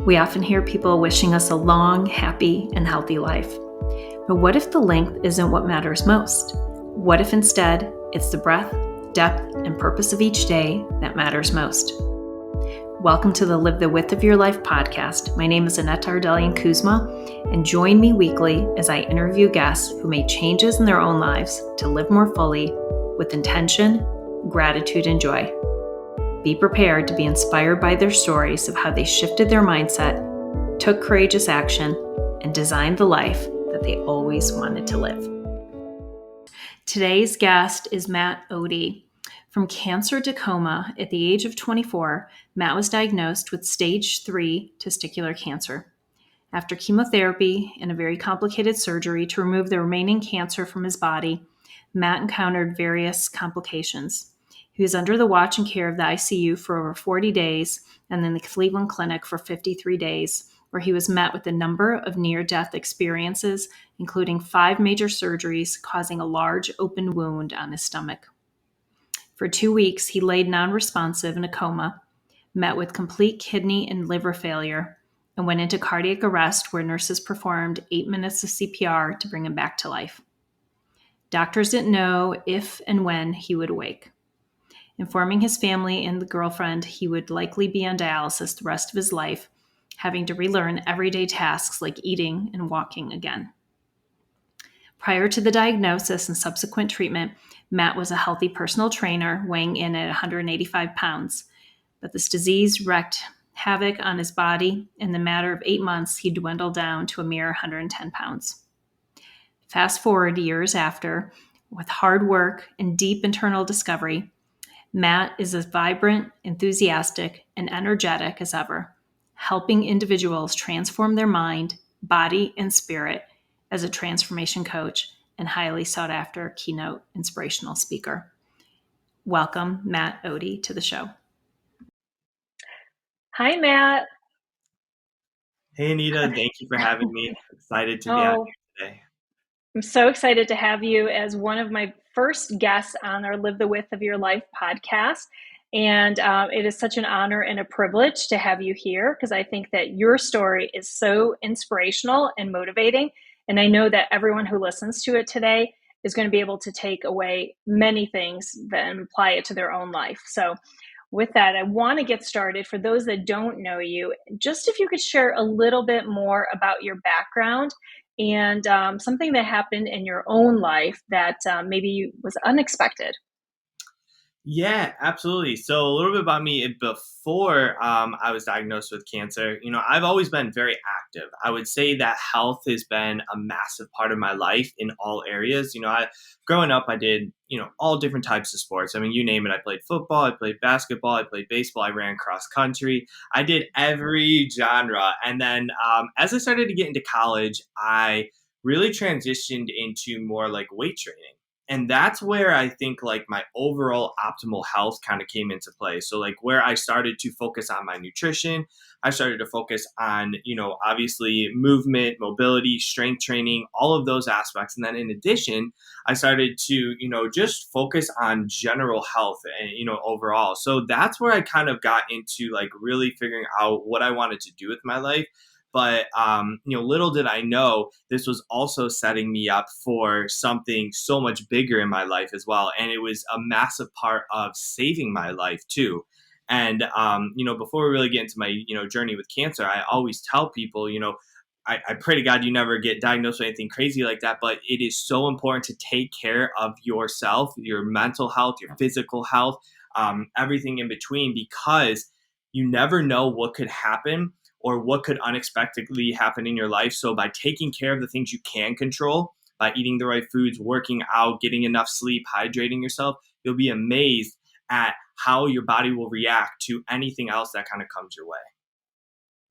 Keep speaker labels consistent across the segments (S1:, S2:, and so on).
S1: We often hear people wishing us a long, happy, and healthy life. But what if the length isn't what matters most? What if instead it's the breadth, depth, and purpose of each day that matters most? Welcome to the Live the Width of Your Life podcast. My name is Aneta Ardelian Kuzma, and join me weekly as I interview guests who made changes in their own lives to live more fully with intention, gratitude, and joy. Be prepared to be inspired by their stories of how they shifted their mindset, took courageous action, and designed the life that they always wanted to live. Today's guest is Matt Ode. From cancer to coma, at the age of 24, Matt was diagnosed with stage 3 testicular cancer. After chemotherapy and a very complicated surgery to remove the remaining cancer from his body, Matt encountered various complications. He was under the watch and care of the ICU for over 40 days and then the Cleveland Clinic for 53 days, where he was met with a number of near-death experiences, including 5 major surgeries causing a large open wound on his stomach. For 2 weeks, he laid non-responsive in a coma, met with complete kidney and liver failure, and went into cardiac arrest where nurses performed 8 minutes of CPR to bring him back to life. Doctors didn't know if and when he would awake, informing his family and the girlfriend he would likely be on dialysis the rest of his life, having to relearn everyday tasks like eating and walking again. Prior to the diagnosis and subsequent treatment, Matt was a healthy personal trainer weighing in at 185 pounds, but this disease wreaked havoc on his body. In the matter of 8 months, he dwindled down to a mere 110 pounds. Fast forward years after, with hard work and deep internal discovery, Matt is as vibrant, enthusiastic, and energetic as ever, helping individuals transform their mind, body, and spirit as a transformation coach and highly sought after Keynote inspirational speaker. Welcome, Matt Ode, to the show.
S2: Hi, Matt.
S3: Hey, Aneta. Thank you for having me. Excited to be out here today.
S2: I'm so excited to have you as one of my first guests on our Live the Width of Your Life podcast. And it is such an honor and a privilege to have you here because I think that your story is so inspirational and motivating. And I know that everyone who listens to it today is going to be able to take away many things and apply it to their own life. So with that, I want to get started. For those that don't know you, just if you could share a little bit more about your background and something that happened in your own life that maybe was unexpected.
S3: Yeah, absolutely. So a little bit about me before I was diagnosed with cancer. I've always been very active. I would say that health has been a massive part of my life in all areas. Growing up, I did, all different types of sports. I mean, you name it. I played football, I played basketball, I played baseball, I ran cross country. I did every genre. And then as I started to get into college, I really transitioned into more like weight training. And that's where I think like my overall optimal health kind of came into play. So like where I started to focus on my nutrition, I started to focus on, obviously movement, mobility, strength training, all of those aspects. And then in addition, I started to, just focus on general health and, overall. So that's where I kind of got into like really figuring out what I wanted to do with my life. But, little did I know this was also setting me up for something so much bigger in my life as well. And it was a massive part of saving my life too. And, before we really get into my, journey with cancer, I always tell people, I pray to God you never get diagnosed with anything crazy like that. But it is so important to take care of yourself, your mental health, your physical health, everything in between, because you never know what could happen or what could unexpectedly happen in your life. So by taking care of the things you can control, by eating the right foods, working out, getting enough sleep, hydrating yourself, you'll be amazed at how your body will react to anything else that kind of comes your way.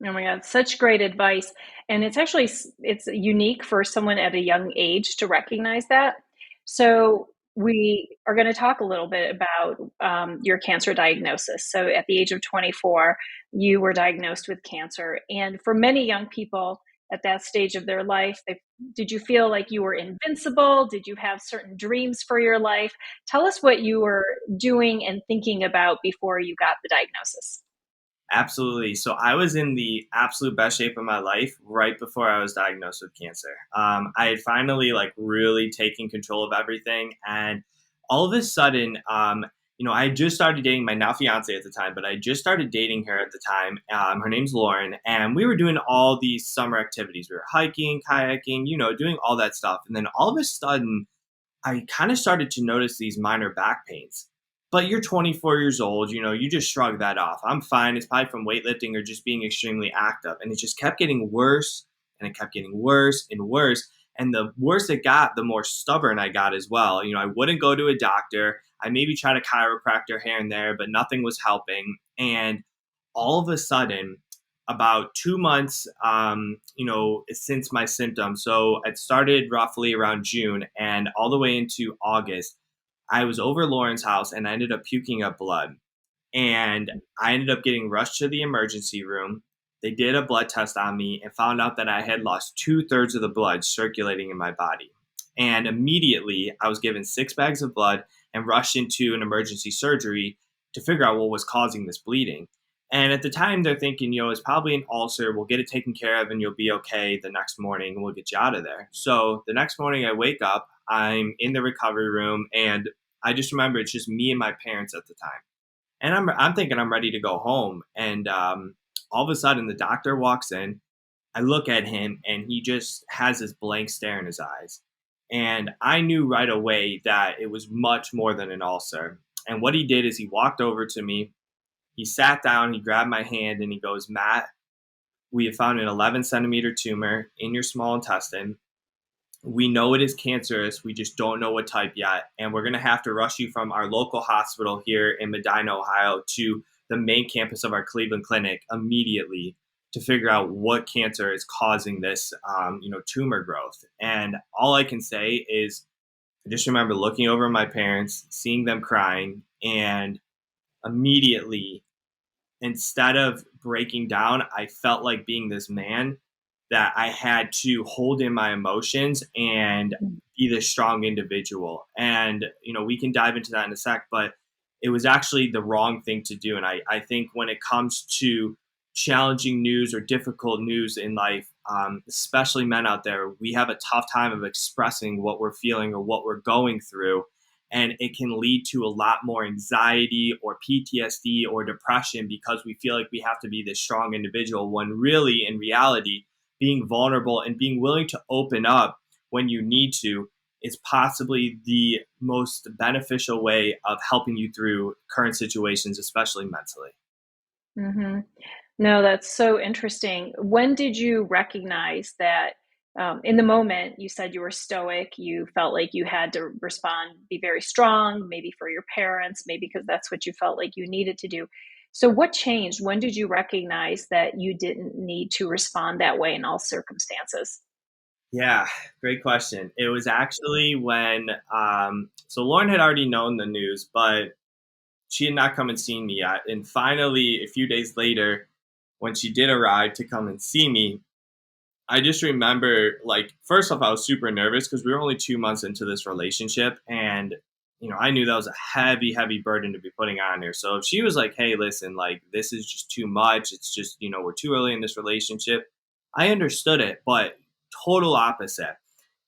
S2: Oh my God, such great advice. And it's unique for someone at a young age to recognize that. So we are going to talk a little bit about your cancer diagnosis. So at the age of 24, you were diagnosed with cancer. And for many young people at that stage of their life, did you feel like you were invincible? Did you have certain dreams for your life? Tell us what you were doing and thinking about before you got the diagnosis.
S3: Absolutely. So I was in the absolute best shape of my life right before I was diagnosed with cancer. I had finally like really taken control of everything, and all of a sudden, I had just started dating my now fiance at the time, but I just started dating her at the time. Her name's Lauren, and we were doing all these summer activities. We were hiking, kayaking, doing all that stuff, and then all of a sudden, I kind of started to notice these minor back pains. But you're 24 years old, you just shrug that off. I'm fine. It's probably from weightlifting or just being extremely active. And it just kept getting worse and it kept getting worse and worse. And the worse it got, the more stubborn I got as well. I wouldn't go to a doctor. I maybe tried a chiropractor here and there, but nothing was helping. And all of a sudden, about 2 months, since my symptoms. So it started roughly around June, and all the way into August, I was over Lauren's house and I ended up puking up blood. And I ended up getting rushed to the emergency room. They did a blood test on me and found out that I had lost 2/3 of the blood circulating in my body. And immediately I was given 6 bags of blood and rushed into an emergency surgery to figure out what was causing this bleeding. And at the time, they're thinking, it's probably an ulcer. We'll get it taken care of and you'll be okay the next morning and we'll get you out of there. So the next morning, I wake up, I'm in the recovery room, and I just remember it's just me and my parents at the time. And I'm thinking I'm ready to go home. And all of a sudden, the doctor walks in. I look at him, and he just has this blank stare in his eyes. And I knew right away that it was much more than an ulcer. And what he did is he walked over to me. He sat down, he grabbed my hand, and he goes, "Matt, we have found an 11-centimeter tumor in your small intestine. We know it is cancerous. We just don't know what type yet. And we're going to have to rush you from our local hospital here in Medina, Ohio, to the main campus of our Cleveland clinic immediately to figure out what cancer is causing this, tumor growth." And all I can say is I just remember looking over at my parents, seeing them crying, and immediately, instead of breaking down, I felt like being this man that I had to hold in my emotions and be this strong individual. And, we can dive into that in a sec, but it was actually the wrong thing to do. And I think when it comes to challenging news or difficult news in life, especially men out there, we have a tough time of expressing what we're feeling or what we're going through. And it can lead to a lot more anxiety or PTSD or depression because we feel like we have to be this strong individual when really, in reality, being vulnerable and being willing to open up when you need to is possibly the most beneficial way of helping you through current situations, especially mentally.
S2: Hmm. No, that's so interesting. When did you recognize that in the moment you said you were stoic, you felt like you had to respond, be very strong, maybe for your parents, maybe because that's what you felt like you needed to do. So, what changed? When did you recognize that you didn't need to respond that way in all circumstances?
S3: Yeah, great question. It was actually when, so Lauren had already known the news, but she had not come and seen me yet. And finally, a few days later, when she did arrive to come and see me, I just remember, like, first off, I was super nervous because we were only 2 months into this relationship. And, I knew that was a heavy, heavy burden to be putting on her. So if she was like, "Hey, listen, like, this is just too much. It's just, we're too early in this relationship," I understood it, but total opposite.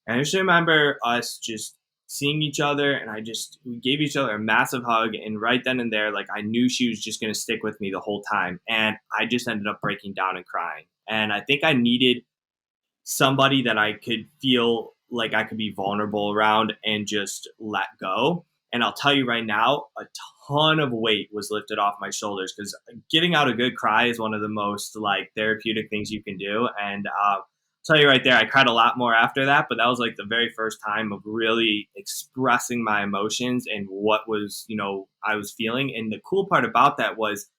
S3: And I just remember us just seeing each other, and we gave each other a massive hug. And right then and there, like, I knew she was just going to stick with me the whole time. And I just ended up breaking down and crying. And I think I needed somebody that I could feel like I could be vulnerable around and just let go. And I'll tell you right now, a ton of weight was lifted off my shoulders because getting out a good cry is one of the most like therapeutic things you can do. And I'll tell you right there, I cried a lot more after that, but that was like the very first time of really expressing my emotions and what was, I was feeling. And the cool part about that was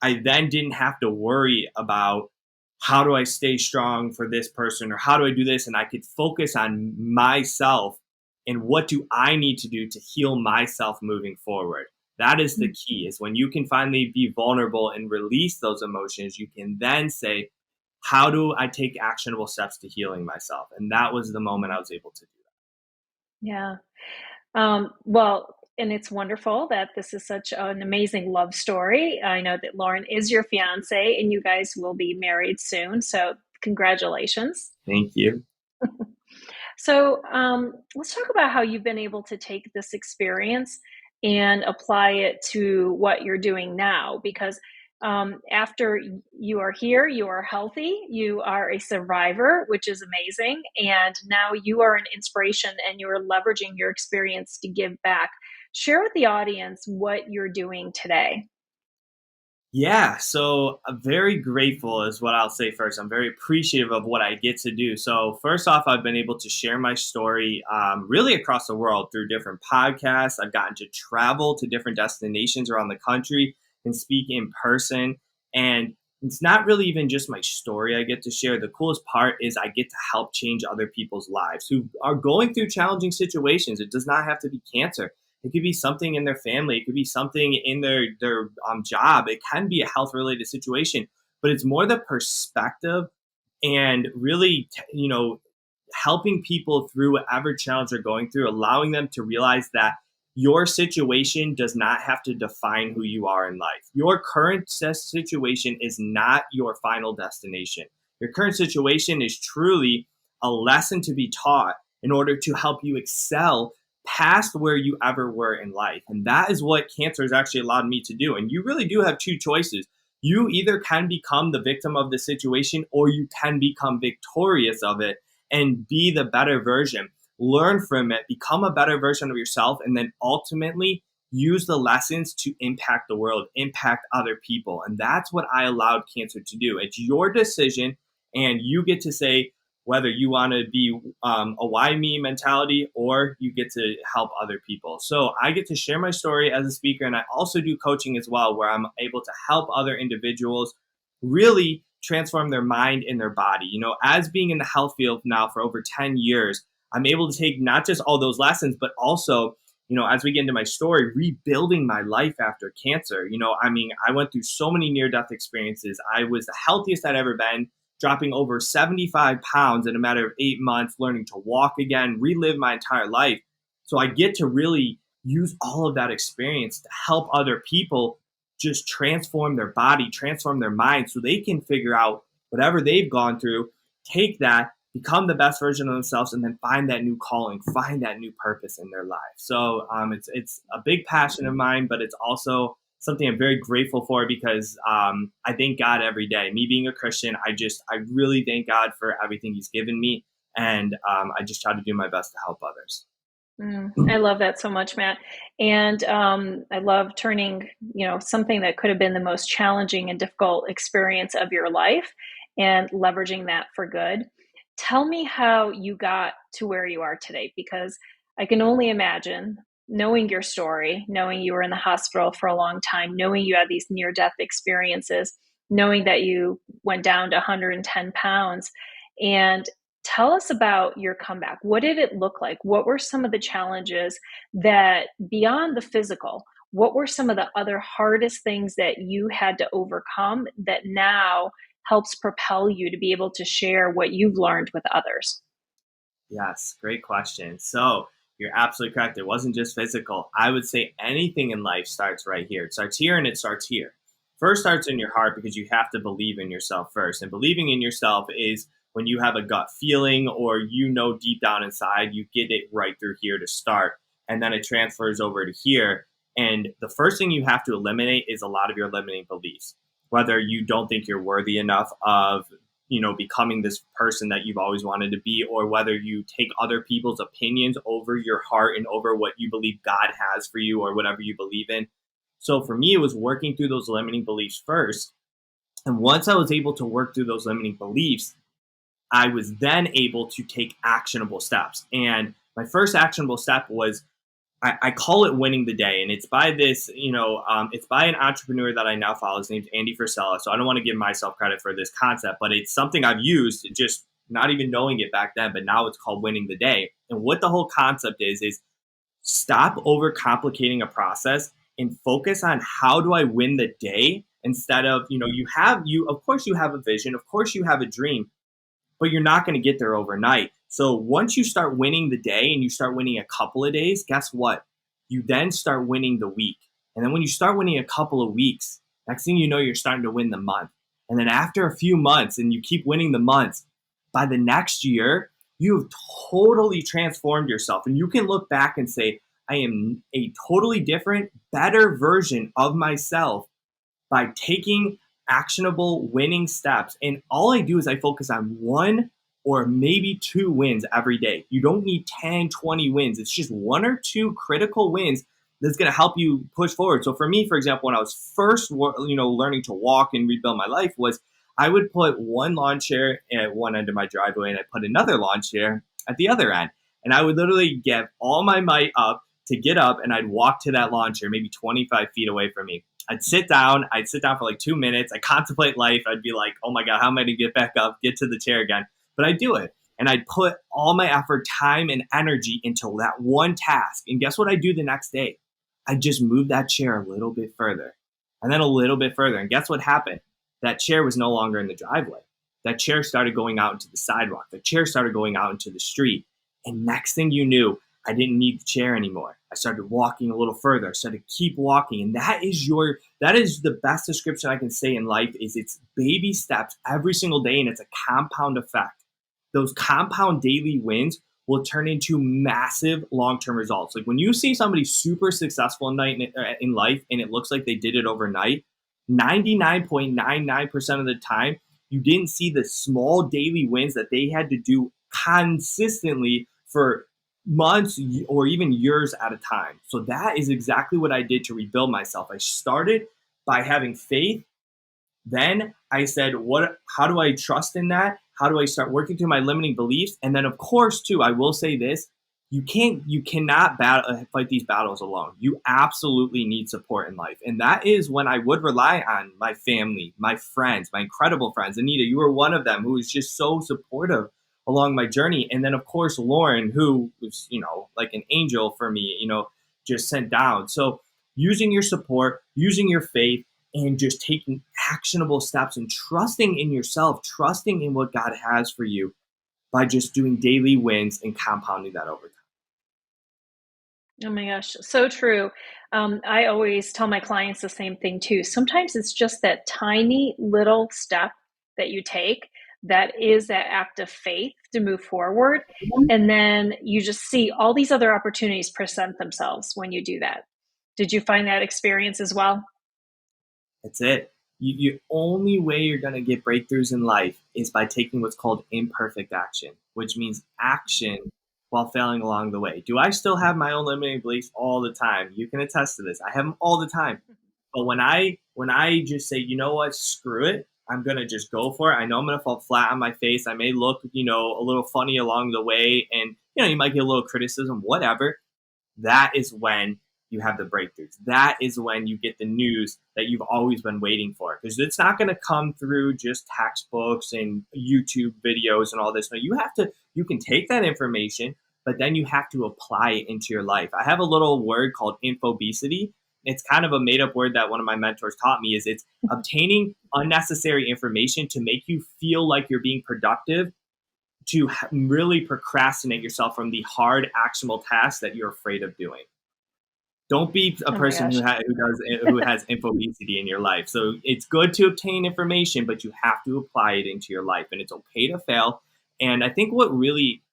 S3: I then didn't have to worry about how do I stay strong for this person or how do I do this? And I could focus on myself and what do I need to do to heal myself moving forward. That is the key is when you can finally be vulnerable and release those emotions, you can then say, how do I take actionable steps to healing myself? And that was the moment I was able to do
S2: Yeah. Well, and it's wonderful that this is such an amazing love story. I know that Lauren is your fiance and you guys will be married soon. So, congratulations.
S3: Thank you.
S2: So, let's talk about how you've been able to take this experience and apply it to what you're doing now. Because after you are here, you are healthy, you are a survivor, which is amazing. And now you are an inspiration and you are leveraging your experience to give back. Share with the audience what you're doing today.
S3: Yeah, so I'm very grateful is what I'll say first. I'm very appreciative of what I get to do. So first off, I've been able to share my story really across the world through different podcasts. I've gotten to travel to different destinations around the country and speak in person. And it's not really even just my story I get to share. The coolest part is I get to help change other people's lives who are going through challenging situations. It does not have to be cancer. It could be something in their family. It could be something in their job. It can be a health related situation, but it's more the perspective and really, helping people through whatever challenge they're going through, allowing them to realize that your situation does not have to define who you are in life. Your current situation is not your final destination. Your current situation is truly a lesson to be taught in order to help you excel past where you ever were in life. And that is what cancer has actually allowed me to do. And you really do have two choices. You either can become the victim of the situation or you can become victorious of it and be the better version. Learn from it, become a better version of yourself, and then ultimately use the lessons to impact the world, impact other people. And that's what I allowed cancer to do. It's your decision, and you get to say, whether you want to be a why me mentality or you get to help other people. So I get to share my story as a speaker, and I also do coaching as well, where I'm able to help other individuals really transform their mind and their body. As being in the health field now for over 10 years, I'm able to take not just all those lessons, but also, as we get into my story, rebuilding my life after cancer. I went through so many near-death experiences. I was the healthiest I'd ever been, dropping over 75 pounds in a matter of 8 months, learning to walk again, relive my entire life. So I get to really use all of that experience to help other people just transform their body, transform their mind so they can figure out whatever they've gone through, take that, become the best version of themselves, and then find that new calling, find that new purpose in their life. So it's a big passion of mine, but it's also something I'm very grateful for because I thank God every day. Me being a Christian, I really thank God for everything He's given me, and I just try to do my best to help others.
S2: I love that so much, Matt. And I love turning, something that could have been the most challenging and difficult experience of your life and leveraging that for good. Tell me how you got to where you are today, because I can only imagine knowing your story, knowing you were in the hospital for a long time, knowing you had these near death experiences, knowing that you went down to 110 pounds. And tell us about your comeback. What did it look like? What were some of the challenges that, beyond the physical, what were some of the other hardest things that you had to overcome that now helps propel you to be able to share what you've learned with others?
S3: Yes, great question. So you're absolutely correct. It wasn't just physical. I would say anything in life starts right here. It starts here and it starts here. First starts in your heart because you have to believe in yourself first. And believing in yourself is when you have a gut feeling or deep down inside, you get it right through here to start. And then it transfers over to here. And the first thing you have to eliminate is a lot of your limiting beliefs. Whether you don't think you're worthy enough of becoming this person that you've always wanted to be, or whether you take other people's opinions over your heart and over what you believe God has for you or whatever you believe in. So for me, it was working through those limiting beliefs first. And once I was able to work through those limiting beliefs, I was then able to take actionable steps. And my first actionable step was I call it winning the day, and it's by it's by an entrepreneur that I now follow. His name's Andy Frisella. So I don't want to give myself credit for this concept, but it's something I've used, just not even knowing it back then. But now it's called winning the day. And what the whole concept is stop overcomplicating a process and focus on how do I win the day instead of of course you have a vision, of course you have a dream, but you're not going to get there overnight. So once you start winning the day and you start winning a couple of days, guess what? You then start winning the week. And then when you start winning a couple of weeks, next thing you know, you're starting to win the month. And then after a few months and you keep winning the months, by the next year, you have totally transformed yourself. And you can look back and say, I am a totally different, better version of myself by taking actionable winning steps. And all I do is I focus on one or maybe two wins every day. You don't need 10, 20 wins. It's just one or two critical wins that's going to help you push forward. So for me, for example, when I was first, learning to walk and rebuild my life, was I would put one lawn chair at one end of my driveway and I put another lawn chair at the other end. And I would literally get all my might up to get up and I'd walk to that lawn chair, maybe 25 feet away from me. I'd sit down for like 2 minutes. I'd contemplate life. I'd be like, oh my God, how am I going to get back up, get to the chair again? But I'd do it. And I'd put all my effort, time, and energy into that one task. And guess what I'd do the next day? I'd just move that chair a little bit further and then a little bit further. And guess what happened? That chair was no longer in the driveway. That chair started going out into the sidewalk. The chair started going out into the street. And next thing you knew, I didn't need the chair anymore. I started walking a little further. I started to keep walking. And that is the best description I can say in life is it's baby steps every single day and it's a compound effect. Those compound daily wins will turn into massive long-term results. Like when you see somebody super successful in life and it looks like they did it overnight, 99.99% of the time, you didn't see the small daily wins that they had to do consistently for months or even years at a time. So that is exactly what I did to rebuild myself. I started by having faith. Then I said, how do I trust in that? How do I start working through my limiting beliefs? And then of course, too, I will say this, you cannot fight these battles alone. You absolutely need support in life. And that is when I would rely on my family, my friends, my incredible friends. Aneta, you were one of them who was just so supportive along my journey. And then of course, Lauren, who was, like an angel for me, just sent down. So using your support, using your faith, and just taking actionable steps and trusting in yourself, trusting in what God has for you by just doing daily wins and compounding that over time.
S2: Oh my gosh, so true. I always tell my clients the same thing too. Sometimes it's just that tiny little step that you take that is that act of faith to move forward. And then you just see all these other opportunities present themselves when you do that. Did you find that experience as well?
S3: That's it. The only way you're going to get breakthroughs in life is by taking what's called imperfect action, which means action while failing along the way. Do I still have my own limiting beliefs all the time? You can attest to this. I have them all the time. But when I just say, you know what, screw it, I'm going to just go for it. I know I'm going to fall flat on my face. I may look, a little funny along the way and, you might get a little criticism, whatever. That is when you have the breakthroughs. That is when you get the news that you've always been waiting for. Because it's not going to come through just textbooks and YouTube videos and all this. No, you can take that information, but then you have to apply it into your life. I have a little word called infobesity. It's kind of a made up word that one of my mentors taught me. It's obtaining unnecessary information to make you feel like you're being productive, to really procrastinate yourself from the hard, actionable tasks that you're afraid of doing. Don't be a person who has infobesity in your life. So it's good to obtain information, but you have to apply it into your life, and it's okay to fail. And I think what really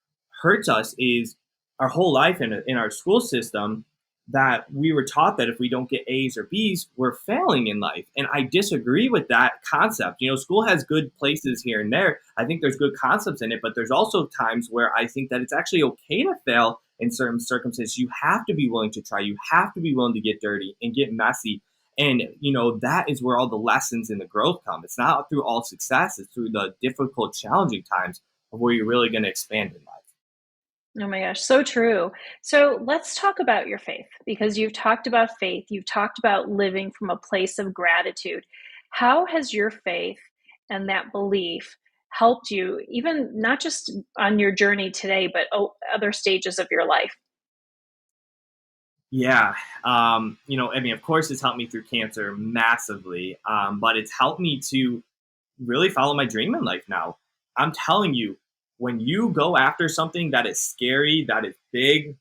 S3: hurts us is our whole life in our school system that we were taught that if we don't get A's or B's, we're failing in life. And I disagree with that concept. School has good places here and there. I think there's good concepts in it, but there's also times where I think that it's actually okay to fail in certain circumstances. You have to be willing to try. You have to be willing to get dirty and get messy. And, that is where all the lessons and the growth come. It's not through all success. It's through the difficult, challenging times of where you're really going to expand in life.
S2: Oh my gosh, so true. So let's talk about your faith, because you've talked about faith. You've talked about living from a place of gratitude. How has your faith and that belief helped you, even not just on your journey today, but other stages of your life?
S3: Yeah. Of course, it's helped me through cancer massively, but it's helped me to really follow my dream in life now. I'm telling you, when you go after something that is scary, that is big,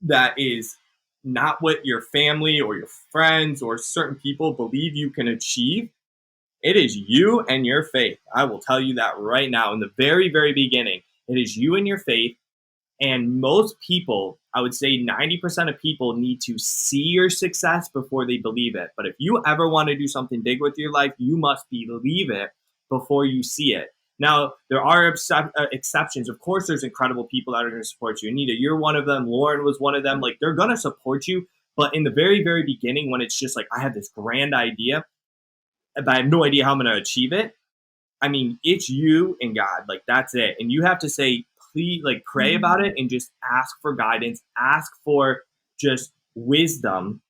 S3: that is not what your family or your friends or certain people believe you can achieve. It is you and your faith. I will tell you that right now in the very, very beginning. It is you and your faith. And most people, I would say 90% of people need to see your success before they believe it. But if you ever want to do something big with your life, you must believe it before you see it. Now, there are exceptions. Of course, there's incredible people that are going to support you. Anita, you're one of them. Lauren was one of them. Like, they're going to support you. But in the very, very beginning, when it's just like, I have this grand idea, but I have no idea how I'm going to achieve it. I mean, it's you and God. Like, that's it. And you have to say, please, like, pray about it and just ask for guidance, ask for just wisdom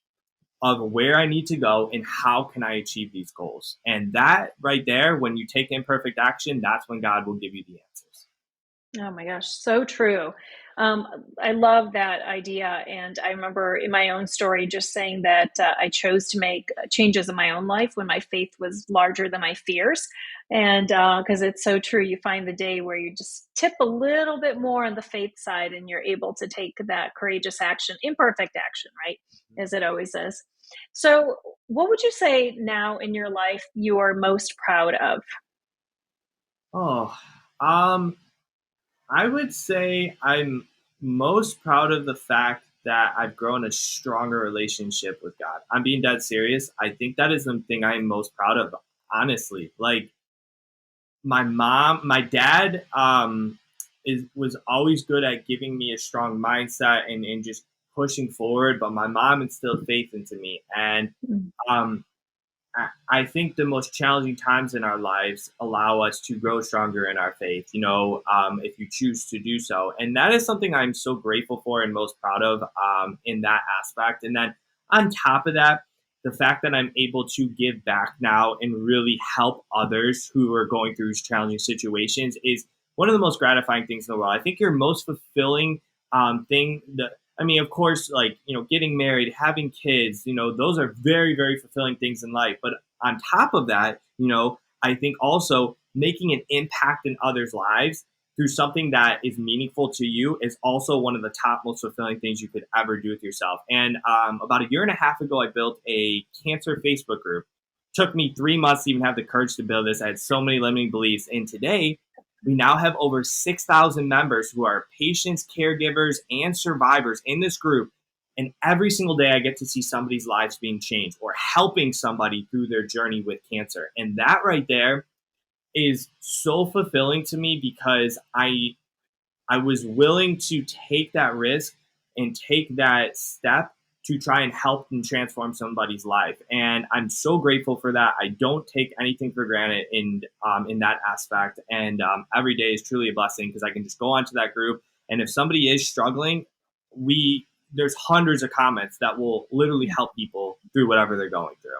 S3: of where I need to go and how can I achieve these goals. And that right there, when you take imperfect action, that's when God will give you the answers.
S2: Oh my gosh, so true. I love that idea. And I remember in my own story just saying that I chose to make changes in my own life when my faith was larger than my fears. And because it's so true, you find the day where you just tip a little bit more on the faith side and you're able to take that courageous action, imperfect action, right? As it always is. So, what would you say now in your life you are most proud of?
S3: Oh, I would say I'm most proud of the fact that I've grown a stronger relationship with God. I'm being dead serious. I think that is the thing I'm most proud of, honestly. Like, my dad was always good at giving me a strong mindset and just pushing forward, but my mom instilled faith into me. And um, I think the most challenging times in our lives allow us to grow stronger in our faith, if you choose to do so. And that is something I'm so grateful for and most proud of in that aspect. And then on top of that, the fact that I'm able to give back now and really help others who are going through challenging situations is one of the most gratifying things in the world. I think your most fulfilling thing that I mean, of course, like, getting married, having kids, those are very, very fulfilling things in life. But on top of that, I think also making an impact in others' lives through something that is meaningful to you is also one of the top most fulfilling things you could ever do with yourself. And about a year and a half ago, I built a cancer Facebook group. Took me 3 months to even have the courage to build this. I had so many limiting beliefs. And today, we now have over 6,000 members who are patients, caregivers, and survivors in this group. And every single day, I get to see somebody's lives being changed or helping somebody through their journey with cancer. And that right there is so fulfilling to me because I was willing to take that risk and take that step to try and help and transform somebody's life. And I'm so grateful for that. I don't take anything for granted in that aspect. And every day is truly a blessing because I can just go onto that group. And if somebody is struggling, there's hundreds of comments that will literally help people through whatever they're going through.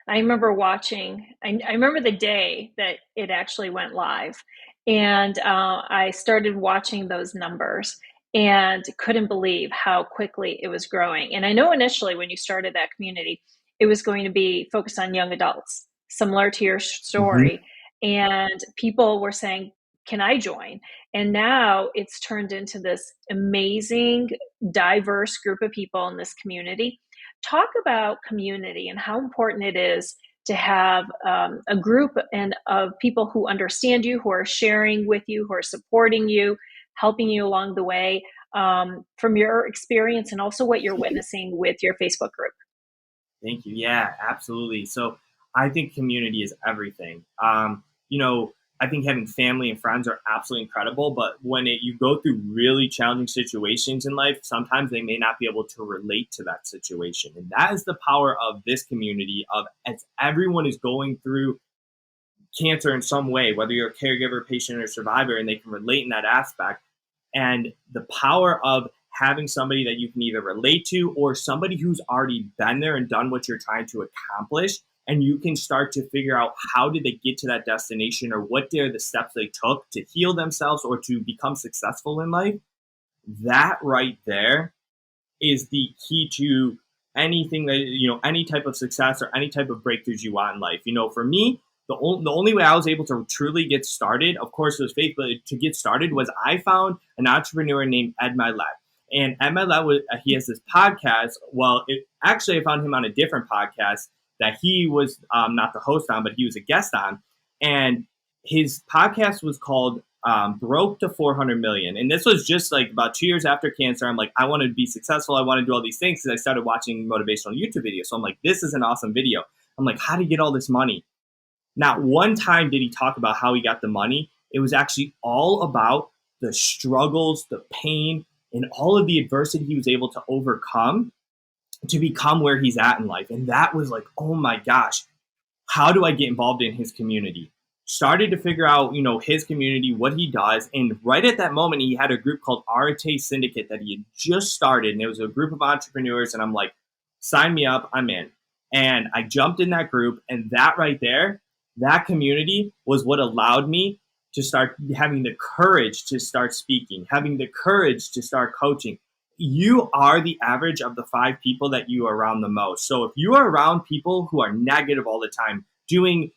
S2: I remember I remember the day that it actually went live. And I started watching those numbers and couldn't believe how quickly it was growing. And I know initially when you started that community, it was going to be focused on young adults, similar to your
S3: Mm-hmm.
S2: story. And people were saying, can I join? And now it's turned into this amazing, diverse group of people in this community. Talk about community and how important it is to have a group and of people who understand you, who are sharing with you, who are supporting you, helping you along the way, from your experience and also what you're witnessing with your Facebook group.
S3: Thank you. Yeah, absolutely. So I think community is everything. I think having family and friends are absolutely incredible, but when you go through really challenging situations in life, sometimes they may not be able to relate to that situation. And that is the power of this community of as everyone is going through cancer in some way, whether you're a caregiver, patient, or survivor, and they can relate in that aspect. And the power of having somebody that you can either relate to or somebody who's already been there and done what you're trying to accomplish. And you can start to figure out how did they get to that destination or what are the steps they took to heal themselves or to become successful in life. That right there is the key to anything that, any type of success or any type of breakthroughs you want in life. For me, the only way I was able to truly get started, of course, was faith, but to get started was I found an entrepreneur named Ed Milet. And at my lab, he has this podcast. Well, actually, I found him on a different podcast that he was not the host on, but he was a guest on. And his podcast was called Broke to 400 Million. And this was just like about 2 years after cancer. I'm like, I want to be successful. I want to do all these things because I started watching motivational YouTube videos. So I'm like, this is an awesome video. I'm like, how do you get all this money? Not one time did he talk about how he got the money. It was actually all about the struggles, the pain, and all of the adversity he was able to overcome to become where he's at in life. And that was like, oh my gosh, how do I get involved in his community? Started to figure out, his community, what he does. And right at that moment, he had a group called Arte Syndicate that he had just started. And it was a group of entrepreneurs. And I'm like, sign me up, I'm in. And I jumped in that group. And that right there, that community was what allowed me to start having the courage to start speaking, having the courage to start coaching. You are the average of the 5 people that you are around the most. So if you are around people who are negative all the time, doing,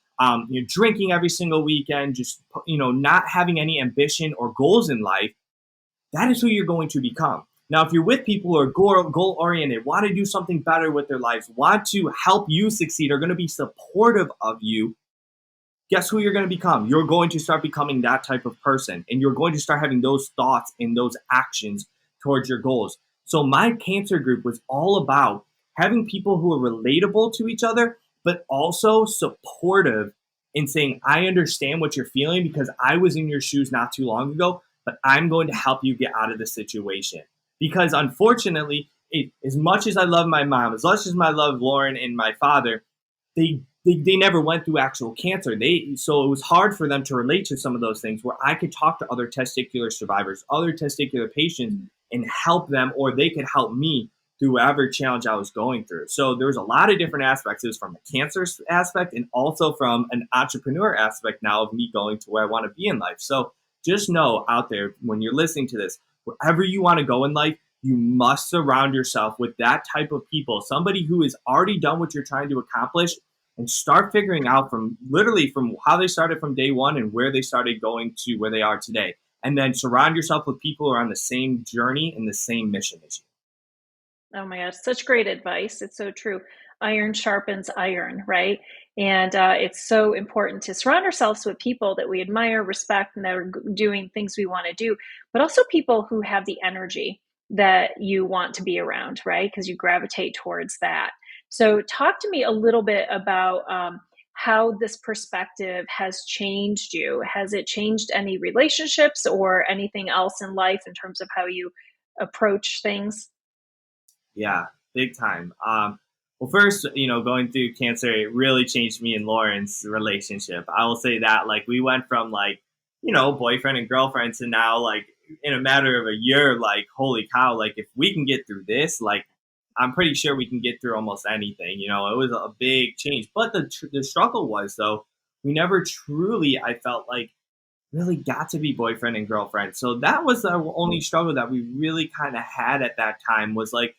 S3: drinking every single weekend, just, not having any ambition or goals in life, that is who you're going to become. Now, if you're with people who are goal-oriented, want to do something better with their lives, want to help you succeed, are going to be supportive of you, guess who you're going to become? You're going to start becoming that type of person, and you're going to start having those thoughts and those actions towards your goals. So my cancer group was all about having people who are relatable to each other, but also supportive in saying, I understand what you're feeling because I was in your shoes not too long ago, but I'm going to help you get out of the situation. Because unfortunately, as much as I love my mom, as much as I love Lauren and my father, they never went through actual cancer. So it was hard for them to relate to some of those things where I could talk to other testicular survivors, other testicular patients, and help them, or they could help me through whatever challenge I was going through. So there was a lot of different aspects. It was from a cancer aspect and also from an entrepreneur aspect now of me going to where I want to be in life. So just know out there, when you're listening to this, wherever you want to go in life, you must surround yourself with that type of people, somebody who has already done what you're trying to accomplish, and start figuring out from how they started from day one and where they started going to where they are today. And then surround yourself with people who are on the same journey and the same mission as you.
S2: Oh my gosh, such great advice. It's so true. Iron sharpens iron, right? And it's so important to surround ourselves with people that we admire, respect, and that are doing things we want to do, but also people who have the energy that you want to be around, right? Because you gravitate towards that. So talk to me a little bit about how this perspective has changed you. Has it changed any relationships or anything else in life in terms of how you approach things?
S3: Yeah, big time. Well, first, going through cancer, it really changed me and Lauren's relationship. I will say that, like, we went from boyfriend and girlfriend to now, like, in a matter of a year, like, holy cow, like, if we can get through this, like, I'm pretty sure we can get through almost anything. It was a big change. But the struggle was, though, we never truly, I felt like, really got to be boyfriend and girlfriend. So that was the only struggle that we really kind of had at that time, was like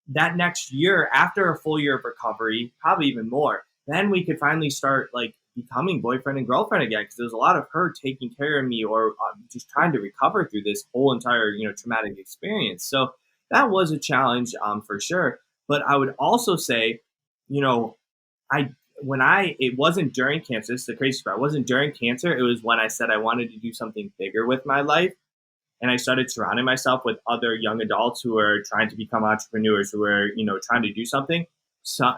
S3: that next year, after a full year of recovery, probably even more, then we could finally start like becoming boyfriend and girlfriend again, because there was a lot of her taking care of me or just trying to recover through this whole entire traumatic experience. So that was a challenge, for sure. But I would also say, it wasn't during cancer. This is the crazy part. It wasn't during cancer. It was when I said I wanted to do something bigger with my life. And I started surrounding myself with other young adults who are trying to become entrepreneurs, who are, trying to do something. So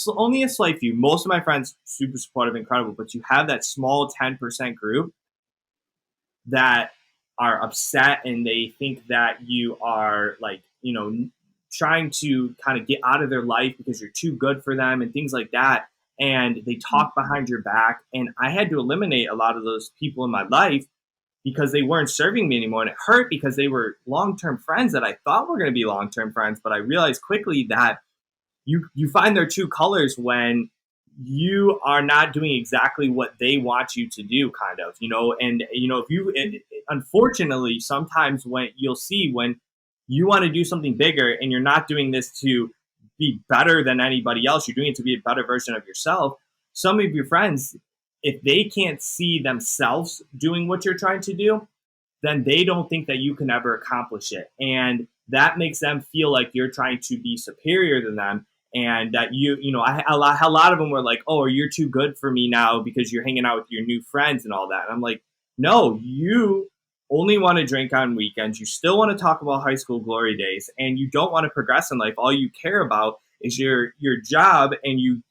S3: only a slight few. Most of my friends, super supportive, incredible. But you have that small 10% group that are upset, and they think that you are like, trying to kind of get out of their life because you're too good for them and things like that. And they talk behind your back. And I had to eliminate a lot of those people in my life because they weren't serving me anymore. And it hurt because they were long-term friends that I thought were going to be long-term friends. But I realized quickly that you find their true colors when you are not doing exactly what they want you to do, kind of, and, unfortunately, sometimes when you'll see when you want to do something bigger and you're not doing this to be better than anybody else, you're doing it to be a better version of yourself. Some of your friends, if they can't see themselves doing what you're trying to do, then they don't think that you can ever accomplish it. And that makes them feel like you're trying to be superior to them. And that a lot of them were like, oh, you're too good for me now because you're hanging out with your new friends and all that. And I'm like, no, you only want to drink on weekends. You still want to talk about high school glory days, and you don't want to progress in life. All you care about is your job, and you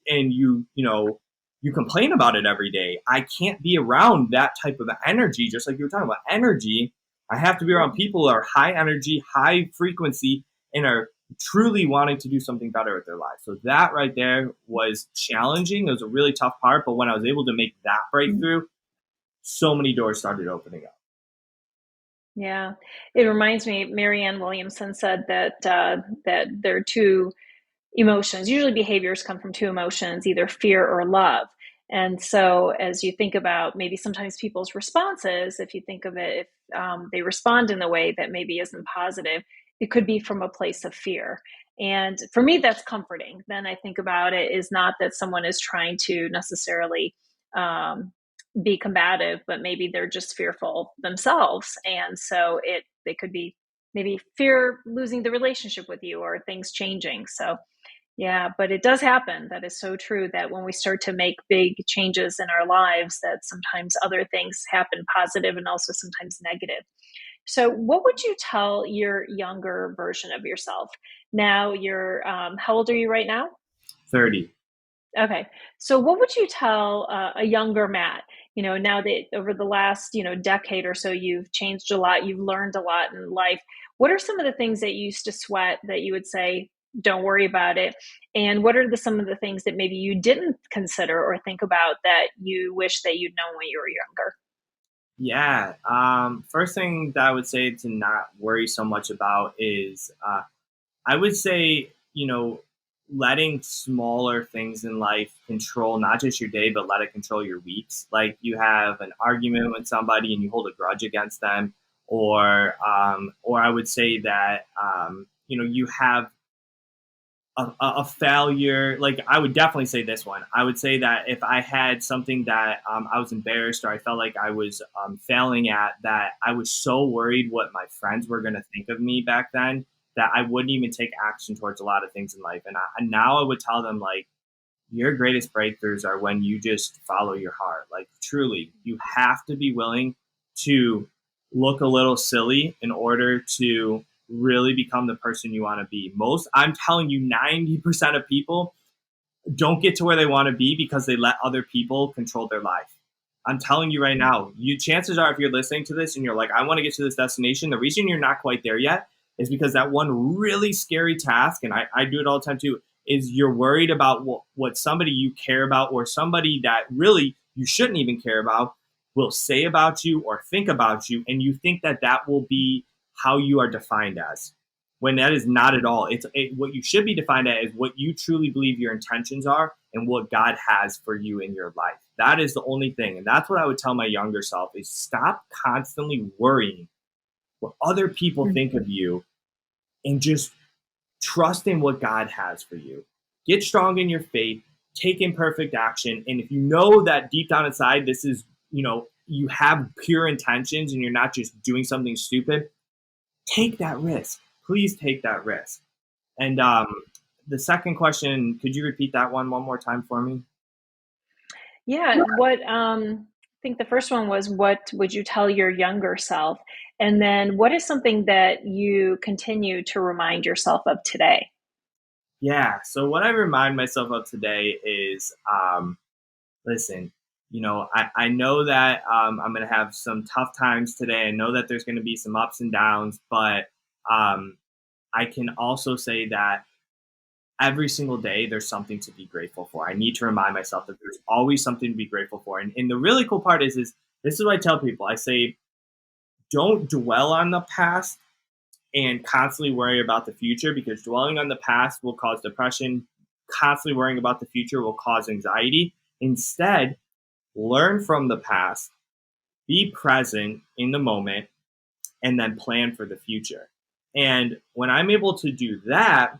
S3: complain about it every day. I can't be around that type of energy. Just like you were talking about energy, I have to be around people who are high energy, high frequency, and are truly wanting to do something better with their lives. So that right there was challenging. It was a really tough part, but when I was able to make that breakthrough, so many doors started opening up.
S2: Yeah, it reminds me. Marianne Williamson said that that there are two emotions. Usually, behaviors come from two emotions, either fear or love. And so, as you think about maybe sometimes people's responses, if you think of it, if they respond in a way that maybe isn't positive, it could be from a place of fear. And for me, that's comforting. Then I think about it is not that someone is trying to necessarily um, be combative, but maybe they're just fearful themselves. And so they could be maybe fear losing the relationship with you or things changing. So yeah, but it does happen. That is so true that when we start to make big changes in our lives, that sometimes other things happen positive and also sometimes negative. So, what would you tell your younger version of yourself? Now, how old are you right now?
S3: 30.
S2: Okay. So what would you tell a younger Matt, now that over the last, decade or so, you've changed a lot, you've learned a lot in life. What are some of the things that you used to sweat that you would say, don't worry about it? And what are some of the things that maybe you didn't consider or think about that you wish that you'd known when you were younger?
S3: Yeah. First thing that I would say to not worry so much about is I would say, letting smaller things in life control not just your day, but let it control your weeks. Like you have an argument with somebody and you hold a grudge against them, or I would say that, you have a failure. Like I would definitely say this one. I would say that if I had something that I was embarrassed or I felt like I was failing at, that I was so worried what my friends were going to think of me back then that I wouldn't even take action towards a lot of things in life. And now I would tell them like, your greatest breakthroughs are when you just follow your heart. Like truly, you have to be willing to look a little silly in order to really become the person you want to be. I'm telling you, 90% of people don't get to where they want to be because they let other people control their life. I'm telling you right now, chances are if you're listening to this and you're like, I want to get to this destination, the reason you're not quite there yet is because that one really scary task, and I do it all the time too, is you're worried about what somebody you care about or somebody that really you shouldn't even care about will say about you or think about you, and you think that that will be how you are defined as, when that is not at all. What you should be defined as is what you truly believe your intentions are and what God has for you in your life. That is the only thing. And that's what I would tell my younger self is stop constantly worrying what other people think of you and just trust in what God has for you. Get strong in your faith, take imperfect action. And if you know that deep down inside, this is, you have pure intentions and you're not just doing something stupid, take that risk. Please take that risk. And the second question, could you repeat that one more time for me?
S2: Yeah. I think the first one was, what would you tell your younger self? And then what is something that you continue to remind yourself of today?
S3: Yeah. So what I remind myself of today is, listen, I know that I'm going to have some tough times today. I know that there's going to be some ups and downs, but um, I can also say that every single day there's something to be grateful for. I need to remind myself that there's always something to be grateful for. And the really cool part is this is what I tell people. I say, don't dwell on the past and constantly worry about the future, because dwelling on the past will cause depression. Constantly worrying about the future will cause anxiety. Instead, learn from the past, be present in the moment, and then plan for the future. And when I'm able to do that,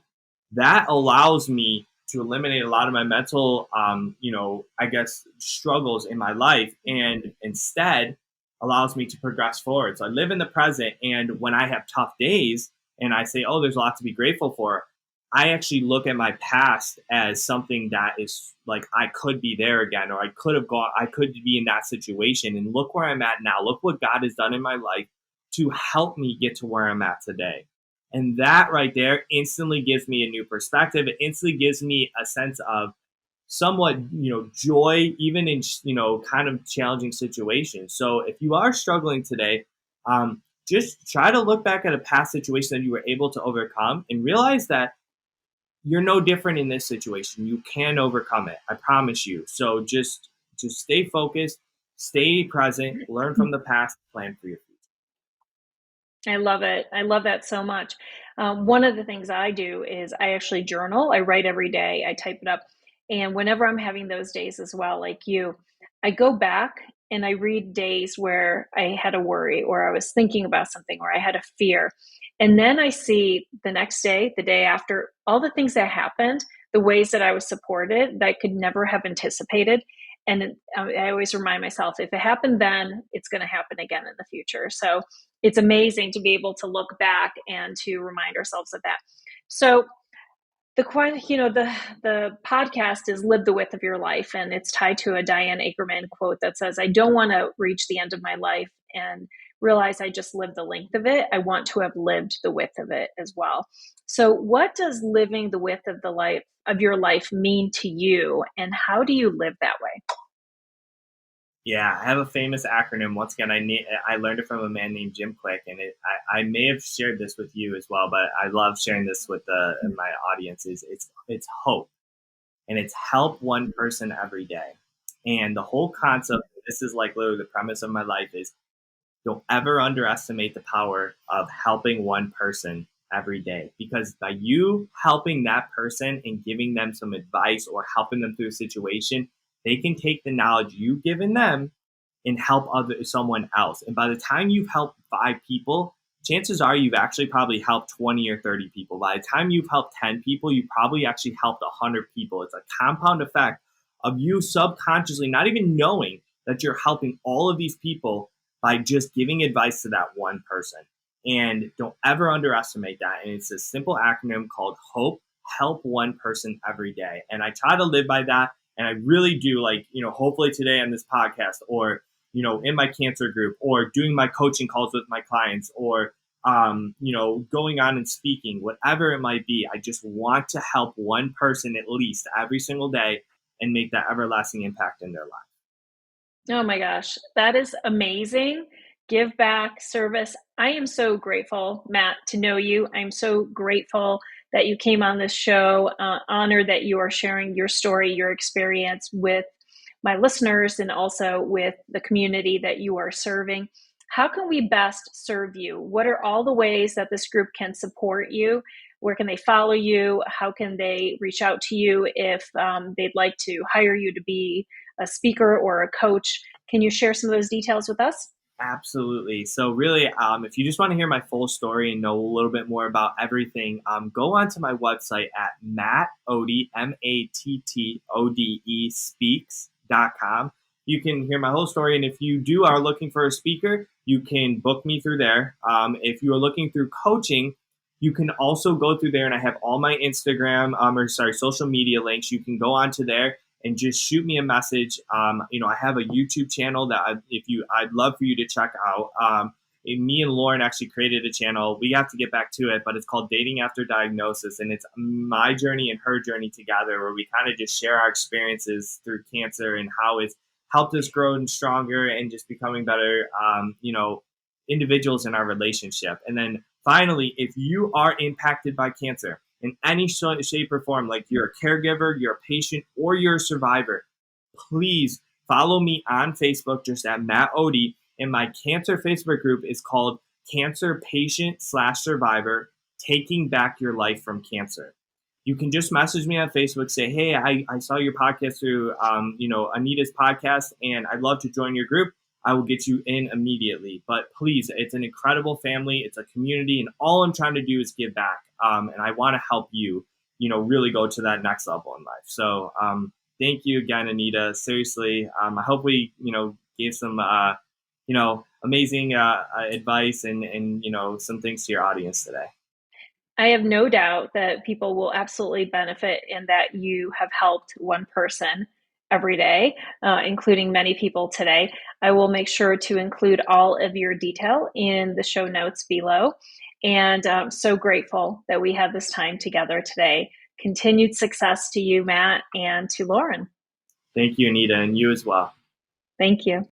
S3: that allows me to eliminate a lot of my mental, I guess, struggles in my life. And instead, allows me to progress forward. So I live in the present. And when I have tough days and I say, oh, there's a lot to be grateful for, I actually look at my past as something that is like I could be there again, or I could be in that situation. And look where I'm at now. Look what God has done in my life to help me get to where I'm at today. And that right there instantly gives me a new perspective. It instantly gives me a sense of somewhat, joy, even in, kind of challenging situations. So if you are struggling today, just try to look back at a past situation that you were able to overcome and realize that you're no different in this situation. You can overcome it. I promise you. So just stay focused, stay present, learn from the past, plan for your future.
S2: I love it. I love that so much. One of the things I do is I actually journal. I write every day. I type it up. And whenever I'm having those days as well, like you, I go back and I read days where I had a worry or I was thinking about something or I had a fear. And then I see the next day, the day after, all the things that happened, the ways that I was supported that I could never have anticipated. And I always remind myself, if it happened then, it's going to happen again in the future. So it's amazing to be able to look back and to remind ourselves of that. So the podcast is Live the Width of Your Life, and it's tied to a Diane Ackerman quote that says, I don't want to reach the end of my life and realize I just lived the length of it. I want to have lived the width of it as well. So what does living the width of the life of your life mean to you, and how do you live that way?
S3: Yeah, I have a famous acronym. Once again, I learned it from a man named Jim Quick, and I may have shared this with you as well, but I love sharing this with my audience. It's hope, and it's help one person every day. And the whole concept, this is like literally the premise of my life, is don't ever underestimate the power of helping one person every day, because by you helping that person and giving them some advice or helping them through a situation, they can take the knowledge you've given them and help someone else. And by the time you've helped 5 people, chances are you've actually probably helped 20 or 30 people. By the time you've helped 10 people, you probably actually helped 100 people. It's a compound effect of you subconsciously not even knowing that you're helping all of these people by just giving advice to that one person. And don't ever underestimate that. And it's a simple acronym called HOPE, help one person every day. And I try to live by that. And I really do, like, hopefully today on this podcast, or, in my cancer group, or doing my coaching calls with my clients, or, going on and speaking, whatever it might be. I just want to help one person at least every single day and make that everlasting impact in their life.
S2: Oh my gosh, that is amazing. Give back, service. I am so grateful, Matt, to know you. I'm so grateful that you came on this show. Honored that you are sharing your story, your experience with my listeners, and also with the community that you are serving. How can we best serve you? What are all the ways that this group can support you? Where can they follow you? How can they reach out to you if they'd like to hire you to be a speaker or a coach? Can you share some of those details with us?
S3: Absolutely. So really, if you just want to hear my full story and know a little bit more about everything, go onto my website at Matt Ode, MATTODE speaks.com. You can hear my whole story. And if you are looking for a speaker, you can book me through there. If you are looking through coaching, you can also go through there, and I have all my Instagram, social media links. You can go onto there and just shoot me a message. I have a YouTube channel that I'd love for you to check out. Me and Lauren actually created a channel. We have to get back to it, but it's called Dating After Diagnosis, and it's my journey and her journey together, where we kind of just share our experiences through cancer and how it's helped us grow and stronger and just becoming better, individuals in our relationship. And then finally, if you are impacted by cancer in any shape or form, like you're a caregiver, you're a patient, or you're a survivor, please follow me on Facebook, just at Matt Ode. And my cancer Facebook group is called Cancer Patient/Survivor, Taking Back Your Life from Cancer. You can just message me on Facebook, say, hey, I saw your podcast through, Aneta's podcast, and I'd love to join your group. I will get you in immediately. But please, it's an incredible family. It's a community. And all I'm trying to do is give back. And I want to help you, really go to that next level in life. So thank you again, Aneta. Seriously, I hope we, gave some, amazing advice and some things to your audience today.
S2: I have no doubt that people will absolutely benefit in that you have helped one person every day, including many people today. I will make sure to include all of your detail in the show notes below. And I'm so grateful that we had this time together today. Continued success to you, Matt, and to Lauren.
S3: Thank you, Aneta, and you as well.
S2: Thank you.